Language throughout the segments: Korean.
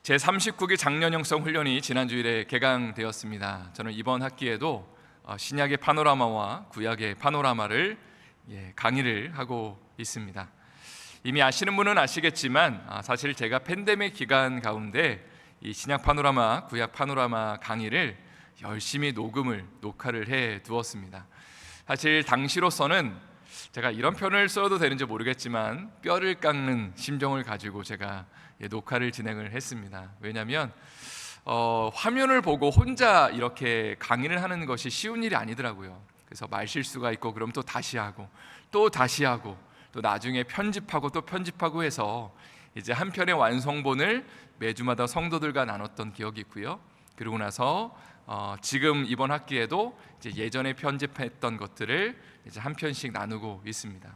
제39기 장년 형성 훈련이 지난 주일에 개강되었습니다. 저는 이번 학기에도 신약의 파노라마와 구약의 파노라마를 강의를 하고 있습니다. 이미 아시는 분은 아시겠지만 사실 제가 팬데믹 기간 가운데 이 신약 파노라마, 구약 파노라마 강의를 열심히 녹화를 해 두었습니다. 사실 당시로서는 제가 이런 표현을 써도 되는지 모르겠지만 뼈를 깎는 심정을 가지고 제가 녹화를 진행을 했습니다. 왜냐하면 화면을 보고 혼자 이렇게 강의를 하는 것이 쉬운 일이 아니더라고요. 그래서 말실수가 있고 그럼 또 다시 하고 또 다시 하고 또 나중에 편집하고 또 편집하고 해서 이제 한 편의 완성본을 매주마다 성도들과 나눴던 기억이 있고요. 그러고 나서 지금 이번 학기에도 이제 예전에 편집했던 것들을 이제 한 편씩 나누고 있습니다.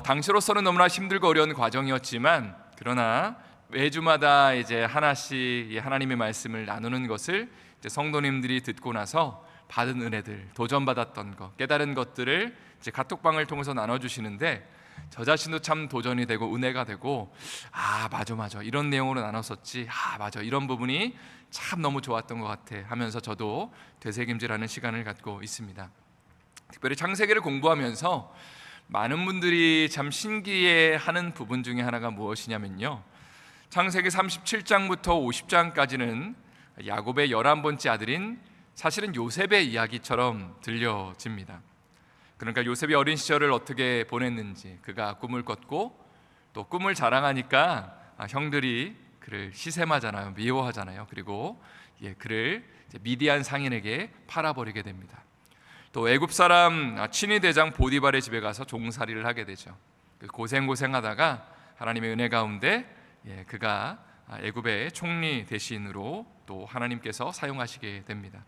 당시로서는 너무나 힘들고 어려운 과정이었지만 그러나 매주마다 이제 하나씩 하나님의 말씀을 나누는 것을 이제 성도님들이 듣고 나서 받은 은혜들, 도전받았던 것, 깨달은 것들을 이제 카톡방을 통해서 나눠주시는데 저 자신도 참 도전이 되고 은혜가 되고 맞아 이런 내용으로 나눴었지, 맞아 이런 부분이 참 너무 좋았던 것 같아 하면서 저도 되새김질하는 시간을 갖고 있습니다. 특별히 창세기를 공부하면서 많은 분들이 참 신기해하는 부분 중에 하나가 무엇이냐면요, 창세기 37장부터 50장까지는 야곱의 11번째 아들인 사실은 요셉의 이야기처럼 들려집니다. 그러니까 요셉이 어린 시절을 어떻게 보냈는지, 그가 꿈을 꿨고 또 꿈을 자랑하니까 형들이 그를 시샘하잖아요, 미워하잖아요. 그리고 그를 미디안 상인에게 팔아버리게 됩니다. 또 애굽 사람 친위 대장 보디발의 집에 가서 종살이를 하게 되죠. 고생하다가 하나님의 은혜 가운데 그가 애굽의 총리 대신으로 또 하나님께서 사용하시게 됩니다.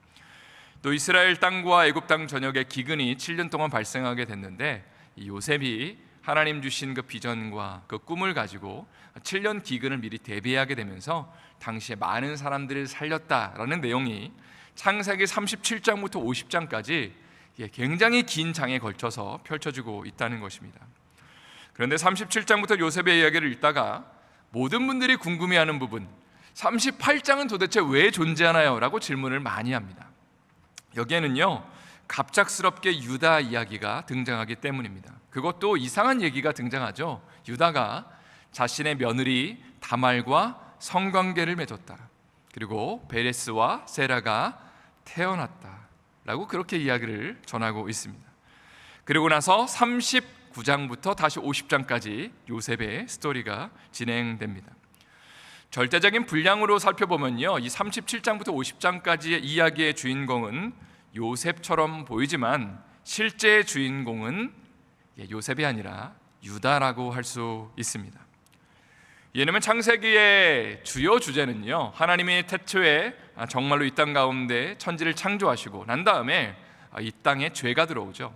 또 이스라엘 땅과 애굽 땅 전역에 기근이 7년 동안 발생하게 됐는데 이 요셉이 하나님 주신 그 비전과 그 꿈을 가지고 7년 기근을 미리 대비하게 되면서 당시에 많은 사람들을 살렸다라는 내용이 창세기 37장부터 50장까지 굉장히 긴 장에 걸쳐서 펼쳐지고 있다는 것입니다. 그런데 37장부터 요셉의 이야기를 읽다가 모든 분들이 궁금해하는 부분, 38장은 도대체 왜 존재하나요? 라고 질문을 많이 합니다. 여기에는요, 갑작스럽게 유다 이야기가 등장하기 때문입니다. 그것도 이상한 얘기가 등장하죠. 유다가 자신의 며느리 다말과 성관계를 맺었다, 그리고 베레스와 세라가 태어났다 라고 그렇게 이야기를 전하고 있습니다. 그리고 나서 39장부터 다시 50장까지 요셉의 스토리가 진행됩니다. 절대적인 분량으로 살펴보면요, 이 37장부터 50장까지의 이야기의 주인공은 요셉처럼 보이지만 실제 주인공은 요셉이 아니라 유다라고 할 수 있습니다. 왜냐하면 창세기의 주요 주제는요, 하나님이 태초에 정말로 이 땅 가운데 천지를 창조하시고 난 다음에 이 땅에 죄가 들어오죠.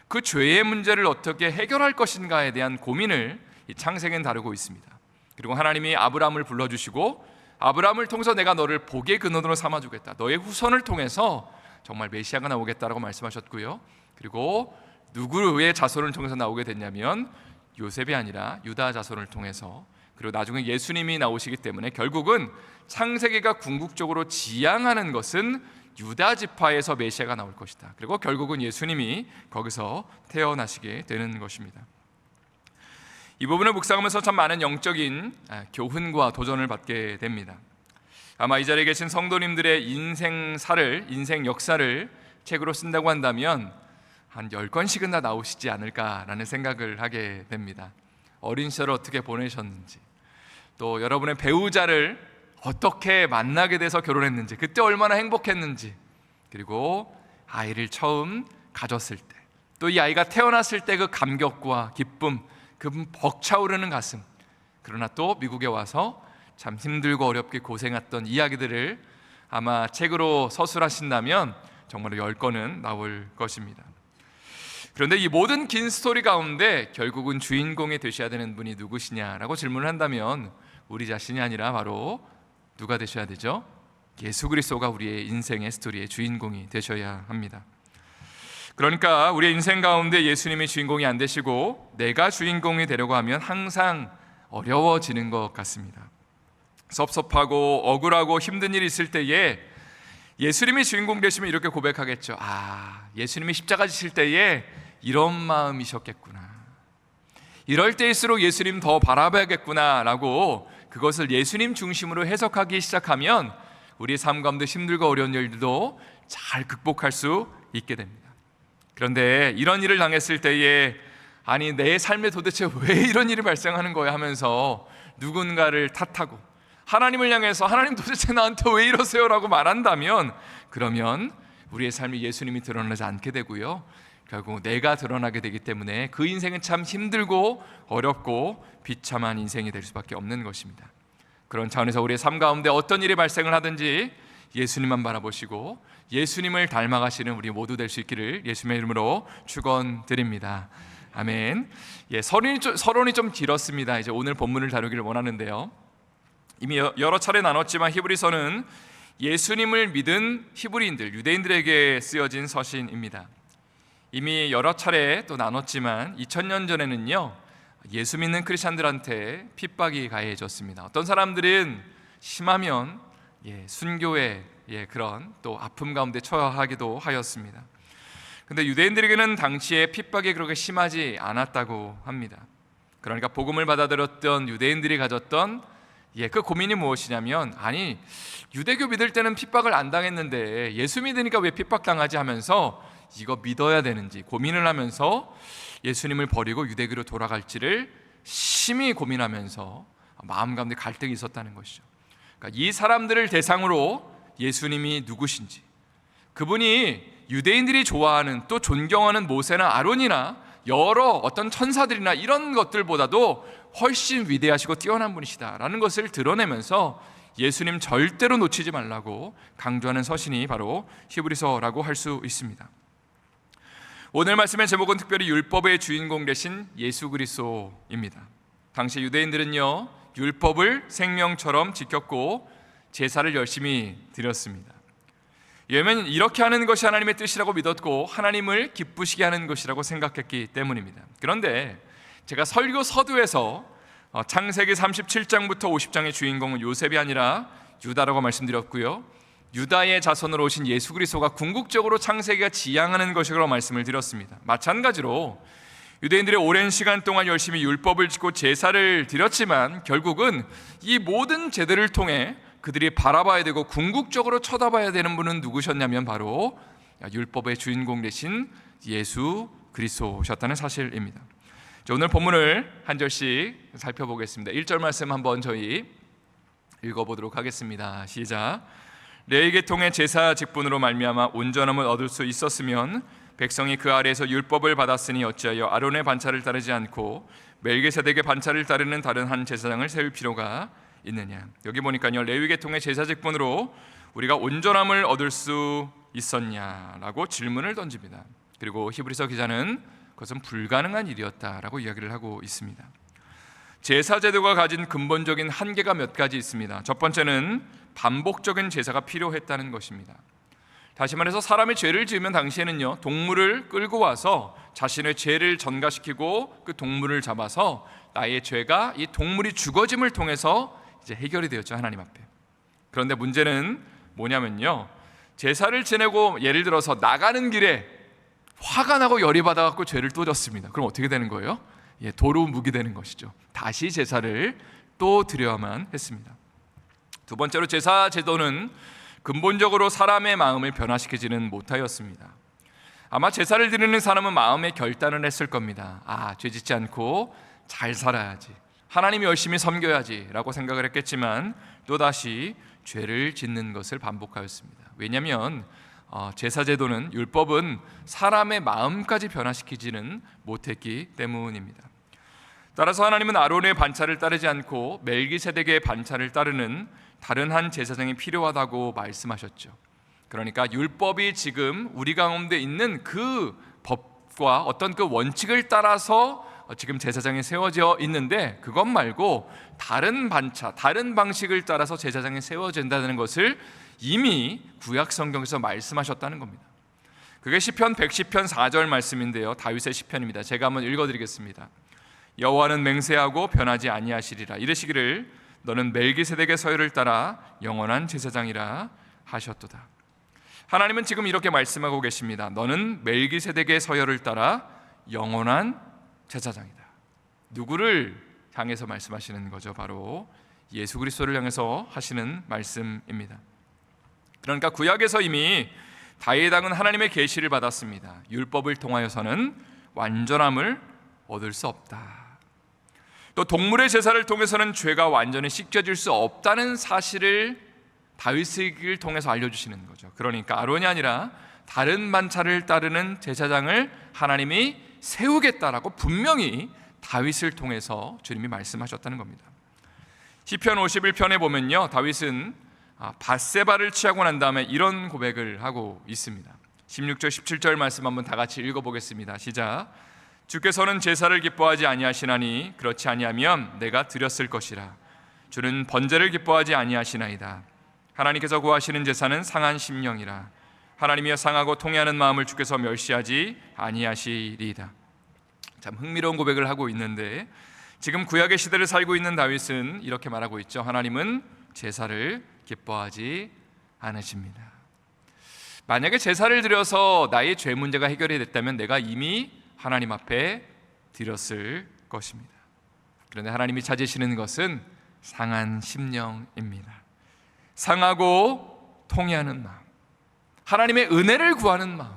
그 죄의 문제를 어떻게 해결할 것인가에 대한 고민을 이 창세기는 다루고 있습니다. 그리고 하나님이 아브라함을 불러주시고 아브라함을 통해서 내가 너를 복의 근원으로 삼아주겠다, 너의 후손을 통해서 정말 메시아가 나오겠다라고 말씀하셨고요. 그리고 누구의 자손을 통해서 나오게 됐냐면 요셉이 아니라 유다 자손을 통해서, 그리고 나중에 예수님이 나오시기 때문에 결국은 창세기가 궁극적으로 지향하는 것은 유다 지파에서 메시아가 나올 것이다. 그리고 결국은 예수님이 거기서 태어나시게 되는 것입니다. 이 부분을 묵상하면서 참 많은 영적인 교훈과 도전을 받게 됩니다. 아마 이 자리에 계신 성도님들의 인생 역사를 책으로 쓴다고 한다면 한 10권씩은 다 나오시지 않을까라는 생각을 하게 됩니다. 어린 시절을 어떻게 보내셨는지, 또 여러분의 배우자를 어떻게 만나게 돼서 결혼했는지, 그때 얼마나 행복했는지, 그리고 아이를 처음 가졌을 때, 또 이 아이가 태어났을 때 그 감격과 기쁨, 그 벅차오르는 가슴, 그러나 또 미국에 와서 참 힘들고 어렵게 고생했던 이야기들을 아마 책으로 서술하신다면 정말로 10권은 나올 것입니다. 그런데 이 모든 긴 스토리 가운데 결국은 주인공이 되셔야 되는 분이 누구시냐라고 질문을 한다면 우리 자신이 아니라 바로 누가 되셔야 되죠? 예수 그리스도가 우리의 인생의 스토리의 주인공이 되셔야 합니다. 그러니까 우리의 인생 가운데 예수님이 주인공이 안 되시고 내가 주인공이 되려고 하면 항상 어려워지는 것 같습니다. 섭섭하고 억울하고 힘든 일이 있을 때에 예수님이 주인공 되시면 이렇게 고백하겠죠. 예수님이 십자가 지실 때에 이런 마음이셨겠구나, 이럴 때일수록 예수님 더 바라봐야겠구나 라고 그것을 예수님 중심으로 해석하기 시작하면 우리의 삶 가운데 힘들고 어려운 일들도 잘 극복할 수 있게 됩니다. 그런데 이런 일을 당했을 때에 내 삶에 도대체 왜 이런 일이 발생하는 거야 하면서 누군가를 탓하고 하나님을 향해서 하나님 도대체 나한테 왜 이러세요? 라고 말한다면 그러면 우리의 삶이 예수님이 드러나지 않게 되고요, 결국 내가 드러나게 되기 때문에 그 인생은 참 힘들고 어렵고 비참한 인생이 될 수밖에 없는 것입니다. 그런 차원에서 우리의 삶 가운데 어떤 일이 발생을 하든지 예수님만 바라보시고 예수님을 닮아가시는 우리 모두 될 수 있기를 예수님의 이름으로 축원드립니다. 아멘. 서론이 좀 길었습니다. 이제 오늘 본문을 다루기를 원하는데요, 이미 여러 차례 나눴지만 히브리서는 예수님을 믿은 히브리인들, 유대인들에게 쓰여진 서신입니다. 이미 여러 차례 또 나눴지만 2000년 전에는요, 예수 믿는 크리스찬들한테 핍박이 가해졌습니다. 어떤 사람들은 심하면 순교의 그런 또 아픔 가운데 처하기도 하였습니다. 근데 유대인들에게는 당시에 핍박이 그렇게 심하지 않았다고 합니다. 그러니까 복음을 받아들였던 유대인들이 가졌던 그 고민이 무엇이냐면, 유대교 믿을 때는 핍박을 안 당했는데 예수 믿으니까 왜 핍박당하지 하면서 이거 믿어야 되는지 고민을 하면서 예수님을 버리고 유대교로 돌아갈지를 심히 고민하면서 마음 가운데 갈등이 있었다는 것이죠. 그러니까 이 사람들을 대상으로 예수님이 누구신지, 그분이 유대인들이 좋아하는 또 존경하는 모세나 아론이나 여러 어떤 천사들이나 이런 것들보다도 훨씬 위대하시고 뛰어난 분이시다라는 것을 드러내면서 예수님 절대로 놓치지 말라고 강조하는 서신이 바로 히브리서라고 할 수 있습니다. 오늘 말씀의 제목은 특별히 율법의 주인공 되신 예수 그리스도입니다. 당시 유대인들은요, 율법을 생명처럼 지켰고 제사를 열심히 드렸습니다. 왜냐하면 이렇게 하는 것이 하나님의 뜻이라고 믿었고 하나님을 기쁘시게 하는 것이라고 생각했기 때문입니다. 그런데 제가 설교 서두에서 창세기 37장부터 50장의 주인공은 요셉이 아니라 유다라고 말씀드렸고요, 유다의 자손으로 오신 예수 그리스도가 궁극적으로 창세기가 지향하는 것이라고 말씀을 드렸습니다. 마찬가지로 유대인들이 오랜 시간 동안 열심히 율법을 지키고 제사를 드렸지만 결국은 이 모든 제도를 통해 그들이 바라봐야 되고 궁극적으로 쳐다봐야 되는 분은 누구셨냐면 바로 율법의 주인공 되신 예수 그리스도셨다는 사실입니다. 오늘 본문을 한 절씩 살펴보겠습니다. 1절 말씀 한번 저희 읽어보도록 하겠습니다. 시작. 레위 계통의 제사 직분으로 말미암아 온전함을 얻을 수 있었으면 백성이 그 아래에서 율법을 받았으니 어찌하여 아론의 반차를 따르지 않고 멜기세덱의 반차를 따르는 다른 한 제사장을 세울 필요가 있느냐. 여기 보니까요, 레위 계통의 제사 직분으로 우리가 온전함을 얻을 수 있었냐라고 질문을 던집니다. 그리고 히브리서 기자는 그것은 불가능한 일이었다라고 이야기를 하고 있습니다. 제사 제도가 가진 근본적인 한계가 몇 가지 있습니다. 첫 번째는 반복적인 제사가 필요했다는 것입니다. 다시 말해서 사람이 죄를 지으면 당시에는요, 동물을 끌고 와서 자신의 죄를 전가시키고 그 동물을 잡아서 나의 죄가 이 동물이 죽어짐을 통해서 이제 해결이 되었죠, 하나님 앞에. 그런데 문제는 뭐냐면요, 제사를 지내고 예를 들어서 나가는 길에 화가 나고 열이 받아갖고 죄를 또 졌습니다. 그럼 어떻게 되는 거예요? 도로 묵이 되는 것이죠. 다시 제사를 또 드려야만 했습니다. 두 번째로 제사 제도는 근본적으로 사람의 마음을 변화시키지는 못하였습니다. 아마 제사를 드리는 사람은 마음의 결단을 했을 겁니다. 죄 짓지 않고 잘 살아야지, 하나님 열심히 섬겨야지 라고 생각을 했겠지만 또다시 죄를 짓는 것을 반복하였습니다. 왜냐하면 제사 제도는, 율법은 사람의 마음까지 변화시키지는 못했기 때문입니다. 따라서 하나님은 아론의 반차를 따르지 않고 멜기세덱의 반차를 따르는 다른 한 제사장이 필요하다고 말씀하셨죠. 그러니까 율법이 지금 우리 가운데 있는 그 법과 어떤 그 원칙을 따라서 지금 제사장이 세워져 있는데 그것 말고 다른 반차, 다른 방식을 따라서 제사장이 세워진다는 것을 이미 구약 성경에서 말씀하셨다는 겁니다. 그게 시편 110편 4절 말씀인데요, 다윗의 시편입니다. 제가 한번 읽어드리겠습니다. 여호와는 맹세하고 변하지 아니하시리라. 이르시기를 너는 멜기세덱의 서열을 따라 영원한 제사장이라 하셨도다. 하나님은 지금 이렇게 말씀하고 계십니다. 너는 멜기세덱의 서열을 따라 영원한 제사장이다. 누구를 향해서 말씀하시는 거죠? 바로 예수 그리스도를 향해서 하시는 말씀입니다. 그러니까 구약에서 이미 다윗 왕은 하나님의 계시를 받았습니다. 율법을 통하여서는 완전함을 얻을 수 없다. 또 동물의 제사를 통해서는 죄가 완전히 씻겨질 수 없다는 사실을 다윗을 통해서 알려주시는 거죠. 그러니까 아론이 아니라 다른 반차를 따르는 제사장을 하나님이 세우겠다라고 분명히 다윗을 통해서 주님이 말씀하셨다는 겁니다. 시편 51편에 보면요, 다윗은 밧세바를 취하고 난 다음에 이런 고백을 하고 있습니다. 16절 17절 말씀 한번 다 같이 읽어보겠습니다. 시작. 주께서는 제사를 기뻐하지 아니하시나니 그렇지 아니하면 내가 드렸을 것이라. 주는 번제를 기뻐하지 아니하시나이다. 하나님께서 구하시는 제사는 상한 심령이라. 하나님이여 상하고 통회하는 마음을 주께서 멸시하지 아니하시리이다. 참 흥미로운 고백을 하고 있는데, 지금 구약의 시대를 살고 있는 다윗은 이렇게 말하고 있죠. 하나님은 제사를 기뻐하지 않으십니다. 만약에 제사를 드려서 나의 죄 문제가 해결이 됐다면 내가 이미 하나님 앞에 드렸을 것입니다. 그런데 하나님이 찾으시는 것은 상한 심령입니다. 상하고 통회하는 마음, 하나님의 은혜를 구하는 마음,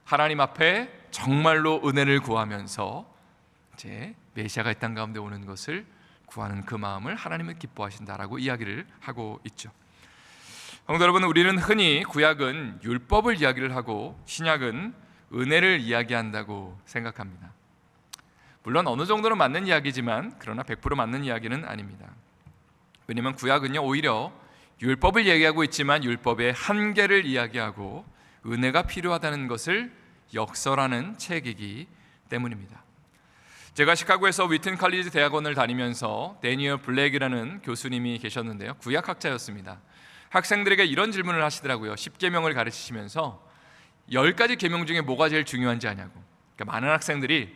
하나님 앞에 정말로 은혜를 구하면서 이제 메시아가 이 땅 가운데 오는 것을 구하는 그 마음을 하나님은 기뻐하신다라고 이야기를 하고 있죠. 성도 여러분, 우리는 흔히 구약은 율법을 이야기를 하고 신약은 은혜를 이야기한다고 생각합니다. 물론 어느 정도는 맞는 이야기지만 그러나 100% 맞는 이야기는 아닙니다. 왜냐하면 구약은요, 오히려 율법을 얘기하고 있지만 율법의 한계를 이야기하고 은혜가 필요하다는 것을 역설하는 책이기 때문입니다. 제가 시카고에서 위튼 칼리지 대학원을 다니면서 데니얼 블랙이라는 교수님이 계셨는데요, 구약학자였습니다. 학생들에게 이런 질문을 하시더라고요. 10계명을 가르치시면서 10가지 계명 중에 뭐가 제일 중요한지 아냐고. 그러니까 많은 학생들이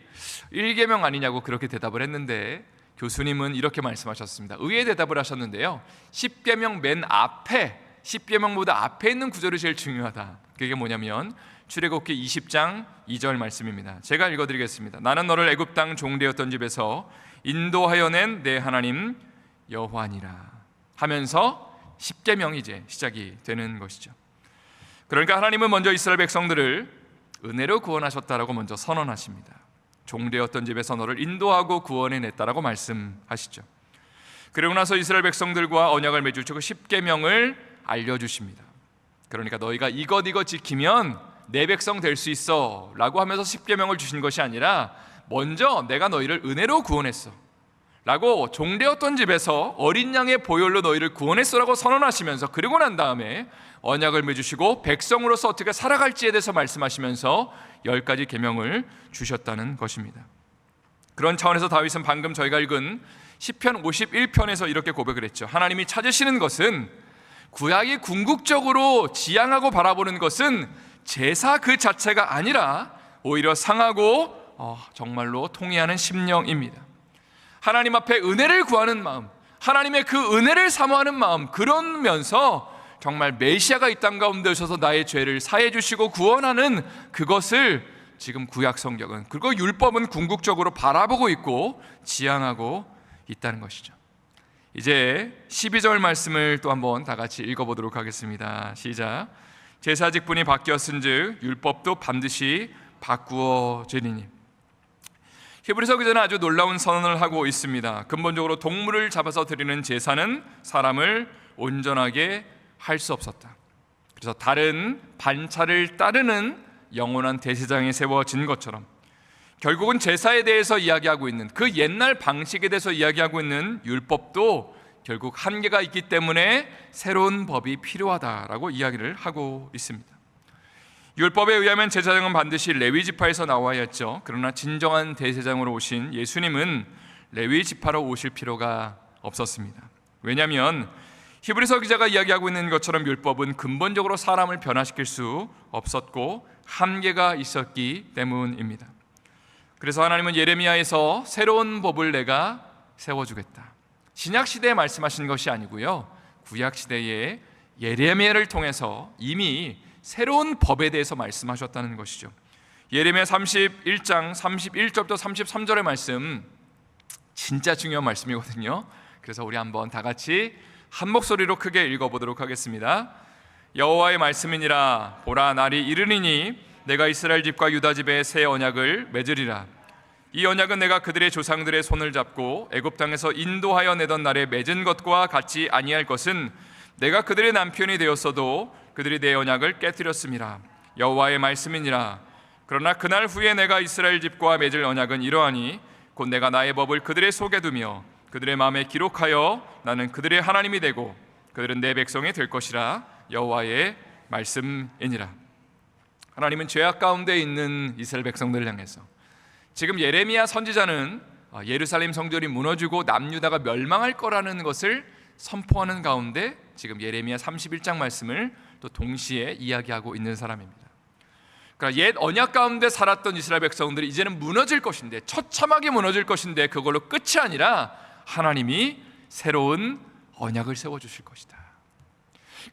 1계명 아니냐고 그렇게 대답을 했는데 교수님은 이렇게 말씀하셨습니다. 의외의 대답을 하셨는데요, 10계명 맨 앞에, 10계명보다 앞에 있는 구절이 제일 중요하다. 그게 뭐냐면 출애굽기 20장 2절 말씀입니다. 제가 읽어드리겠습니다. 나는 너를 애굽 땅 종되었던 집에서 인도하여 낸 내 하나님 여호와니라 하면서 10계명이 이제 시작이 되는 것이죠. 그러니까 하나님은 먼저 이스라엘 백성들을 은혜로 구원하셨다라고 먼저 선언하십니다. 종되었던 집에서 너를 인도하고 구원해냈다라고 말씀하시죠. 그리고 나서 이스라엘 백성들과 언약을 맺으시고 10계명을 알려주십니다. 그러니까 너희가 이것 지키면 내 백성 될 수 있어 라고 하면서 10계명을 주신 것이 아니라 먼저 내가 너희를 은혜로 구원했어 라고, 종되었던 집에서 어린 양의 보혈로 너희를 구원했어 라고 선언하시면서, 그리고 난 다음에 언약을 맺으시고 백성으로서 어떻게 살아갈지에 대해서 말씀하시면서 10가지 계명을 주셨다는 것입니다. 그런 차원에서 다윗은 방금 저희가 읽은 시편 51편에서 이렇게 고백을 했죠. 하나님이 찾으시는 것은, 구약이 궁극적으로 지향하고 바라보는 것은 제사 그 자체가 아니라 오히려 상하고 정말로 통회하는 심령입니다. 하나님 앞에 은혜를 구하는 마음, 하나님의 그 은혜를 사모하는 마음, 그러면서 정말 메시아가 이 땅 가운데 오셔서 나의 죄를 사해 주시고 구원하는 그것을 지금 구약 성경은, 그리고 율법은 궁극적으로 바라보고 있고 지향하고 있다는 것이죠. 이제 12절 말씀을 또 한번 다 같이 읽어보도록 하겠습니다. 시작. 제사 직분이 바뀌었은즉 율법도 반드시 바꾸어지리니. 히브리서 기자는 아주 놀라운 선언을 하고 있습니다. 근본적으로 동물을 잡아서 드리는 제사는 사람을 온전하게 할 수 없었다. 그래서 다른 반차를 따르는 영원한 대제사장이 세워진 것처럼 결국은 제사에 대해서 이야기하고 있는 그 옛날 방식에 대해서 이야기하고 있는 율법도 결국 한계가 있기 때문에 새로운 법이 필요하다라고 이야기를 하고 있습니다. 율법에 의하면 제사장은 반드시 레위 지파에서 나와야 했죠. 그러나 진정한 대제사장으로 오신 예수님은 레위 지파로 오실 필요가 없었습니다. 왜냐하면 히브리서 기자가 이야기하고 있는 것처럼 율법은 근본적으로 사람을 변화시킬 수 없었고 한계가 있었기 때문입니다. 그래서 하나님은 예레미야에서 새로운 법을 내가 세워주겠다, 신약시대에 말씀하신 것이 아니고요, 구약시대에 예레미야를 통해서 이미 새로운 법에 대해서 말씀하셨다는 것이죠. 예레미야 31장 31절부터 33절의 말씀 진짜 중요한 말씀이거든요. 그래서 우리 한번 다 같이 한 목소리로 크게 읽어보도록 하겠습니다. 여호와의 말씀이니라. 보라, 날이 이르리니 내가 이스라엘 집과 유다 집에 새 언약을 맺으리라. 이 언약은 내가 그들의 조상들의 손을 잡고 애굽 땅에서 인도하여 내던 날에 맺은 것과 같이 아니할 것은 내가 그들의 남편이 되었어도 그들이 내 언약을 깨뜨렸음이라. 여호와의 말씀이니라. 그러나 그날 후에 내가 이스라엘 집과 맺을 언약은 이러하니 곧 내가 나의 법을 그들의 속에 두며 그들의 마음에 기록하여 나는 그들의 하나님이 되고 그들은 내 백성이 될 것이라. 여호와의 말씀이니라. 하나님은 죄악 가운데 있는 이스라엘 백성들을 향해서 지금 예레미야 선지자는 예루살렘 성전이 무너지고 남유다가 멸망할 거라는 것을 선포하는 가운데 지금 예레미야 31장 말씀을 또 동시에 이야기하고 있는 사람입니다. 그러니까 옛 언약 가운데 살았던 이스라엘 백성들이 이제는 무너질 것인데, 처참하게 무너질 것인데, 그걸로 끝이 아니라 하나님이 새로운 언약을 세워주실 것이다.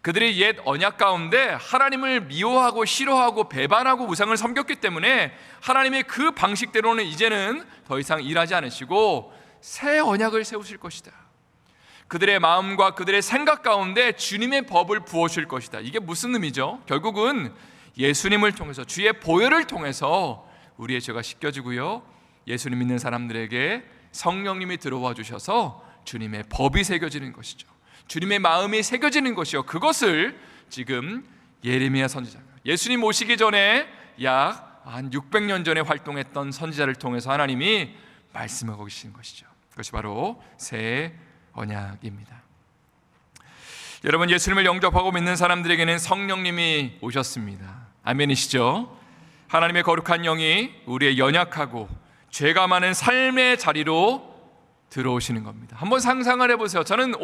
그들이 옛 언약 가운데 하나님을 미워하고 싫어하고 배반하고 우상을 섬겼기 때문에 하나님의 그 방식대로는 이제는 더 이상 일하지 않으시고 새 언약을 세우실 것이다. 그들의 마음과 그들의 생각 가운데 주님의 법을 부어주실 것이다. 이게 무슨 의미죠? 결국은 예수님을 통해서, 주의 보혈을 통해서 우리의 죄가 씻겨지고요, 예수님 믿는 사람들에게 성령님이 들어와 주셔서 주님의 법이 새겨지는 것이죠. 주님의 마음이 새겨지는 것이요, 그것을 지금 예레미야 선지자가 예수님 오시기 전에 약 한 600년 전에 활동했던 선지자를 통해서 하나님이 말씀하고 계신 것이죠. 그것이 바로 새 언약입니다. 여러분, 예수님을 영접하고 믿는 사람들에게는 성령님이 오셨습니다. 아멘이시죠? 하나님의 거룩한 영이 우리의 연약하고 죄가 많은 삶의 자리로 들어오시는 겁니다. 한번 상상을 해보세요. 저는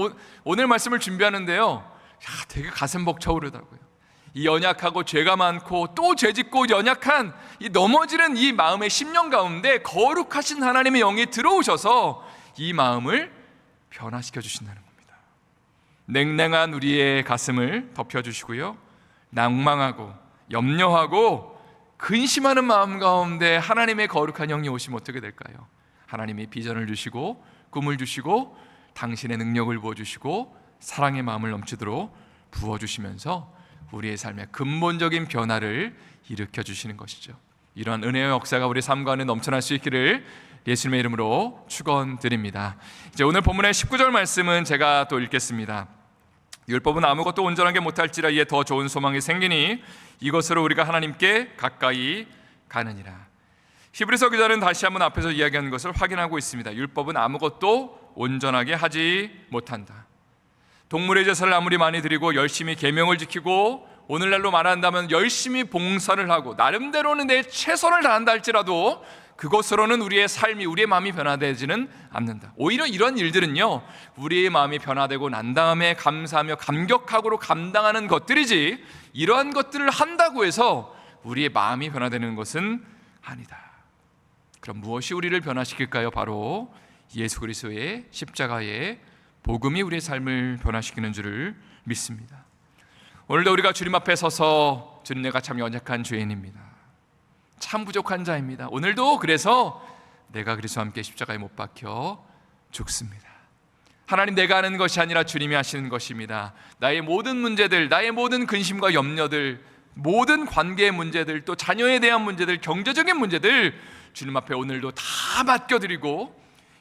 오늘 말씀을 준비하는데요, 되게 가슴 벅차오르더라고요. 이 연약하고 죄가 많고 또 죄짓고 연약한 이 넘어지는 이 마음의 심령 가운데 거룩하신 하나님의 영이 들어오셔서 이 마음을 변화시켜 주신다는 겁니다. 냉랭한 우리의 가슴을 덮여주시고요, 낭망하고 염려하고 근심하는 마음 가운데 하나님의 거룩한 영이 오시면 어떻게 될까요? 하나님이 비전을 주시고 꿈을 주시고 당신의 능력을 부어주시고 사랑의 마음을 넘치도록 부어주시면서 우리의 삶에 근본적인 변화를 일으켜 주시는 것이죠. 이러한 은혜의 역사가 우리 삶 가운데 넘쳐날 수 있기를 예수님의 이름으로 축원드립니다. 이제 오늘 본문의 19절 말씀은 제가 또 읽겠습니다. 율법은 아무것도 온전하게 못할지라 이에 더 좋은 소망이 생기니 이것으로 우리가 하나님께 가까이 가느니라. 히브리서 기자는 다시 한번 앞에서 이야기한 것을 확인하고 있습니다. 율법은 아무것도 온전하게 하지 못한다. 동물의 제사를 아무리 많이 드리고 열심히 계명을 지키고 오늘날로 말한다면 열심히 봉사를 하고 나름대로는 내 최선을 다한다 할지라도 그것으로는 우리의 삶이, 우리의 마음이 변화되지는 않는다. 오히려 이런 일들은요, 우리의 마음이 변화되고 난 다음에 감사하며 감격하고로 감당하는 것들이지, 이러한 것들을 한다고 해서 우리의 마음이 변화되는 것은 아니다. 그럼 무엇이 우리를 변화시킬까요? 바로 예수 그리스도의 십자가의 복음이 우리의 삶을 변화시키는 줄을 믿습니다. 오늘도 우리가 주님 앞에 서서 주님, 내가 참 연약한 죄인입니다, 참 부족한 자입니다, 오늘도 그래서 내가 그리스도와 함께 십자가에 못 박혀 죽습니다. 하나님, 내가 하는 것이 아니라 주님이 하시는 것입니다. 나의 모든 문제들, 나의 모든 근심과 염려들, 모든 관계의 문제들, 또 자녀에 대한 문제들, 경제적인 문제들 주님 앞에 오늘도 다 맡겨드리고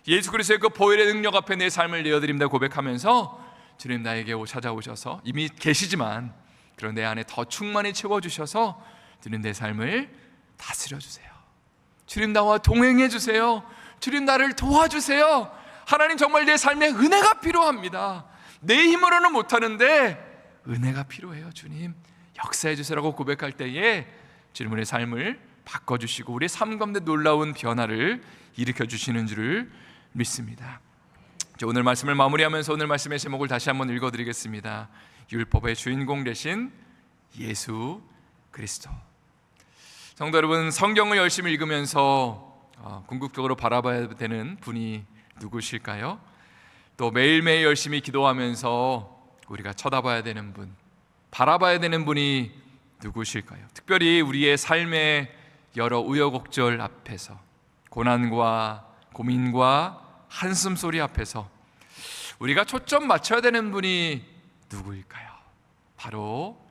예수 그리스도의 그 보혈의 능력 앞에 내 삶을 내어드립니다 고백하면서 주님, 나에게 찾아오셔서 이미 계시지만 그런 내 안에 더 충만히 채워주셔서 주님, 내 삶을 다스려주세요. 주님, 나와 동행해주세요. 주님, 나를 도와주세요. 하나님, 정말 내 삶에 은혜가 필요합니다. 내 힘으로는 못하는데 은혜가 필요해요. 주님, 역사해주세요라고 고백할 때에 주님, 우리의 삶을 바꿔주시고 우리의 삶 가운데 놀라운 변화를 일으켜주시는 줄을 믿습니다. 오늘 말씀을 마무리하면서 오늘 말씀의 제목을 다시 한번 읽어드리겠습니다. 율법의 주인공 되신 예수 그리스도. 성도 여러분, 성경을 열심히 읽으면서 궁극적으로 바라봐야 되는 분이 누구실까요? 또 매일매일 열심히 기도하면서 우리가 쳐다봐야 되는 분, 바라봐야 되는 분이 누구실까요? 특별히 우리의 삶의 여러 우여곡절 앞에서, 고난과 고민과 한숨 소리 앞에서 우리가 초점 맞춰야 되는 분이 누구일까요? 바로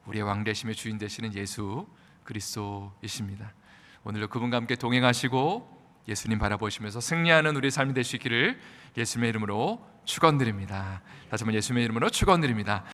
우리의 왕되심의 주인 되시는 예수 그리스도이십니다. 오늘도 그분과 함께 동행하시고 예수님 바라보시면서 승리하는 우리의 삶이 되시기를 예수님의 이름으로 축원드립니다. 다시 한번 예수님의 이름으로 축원드립니다.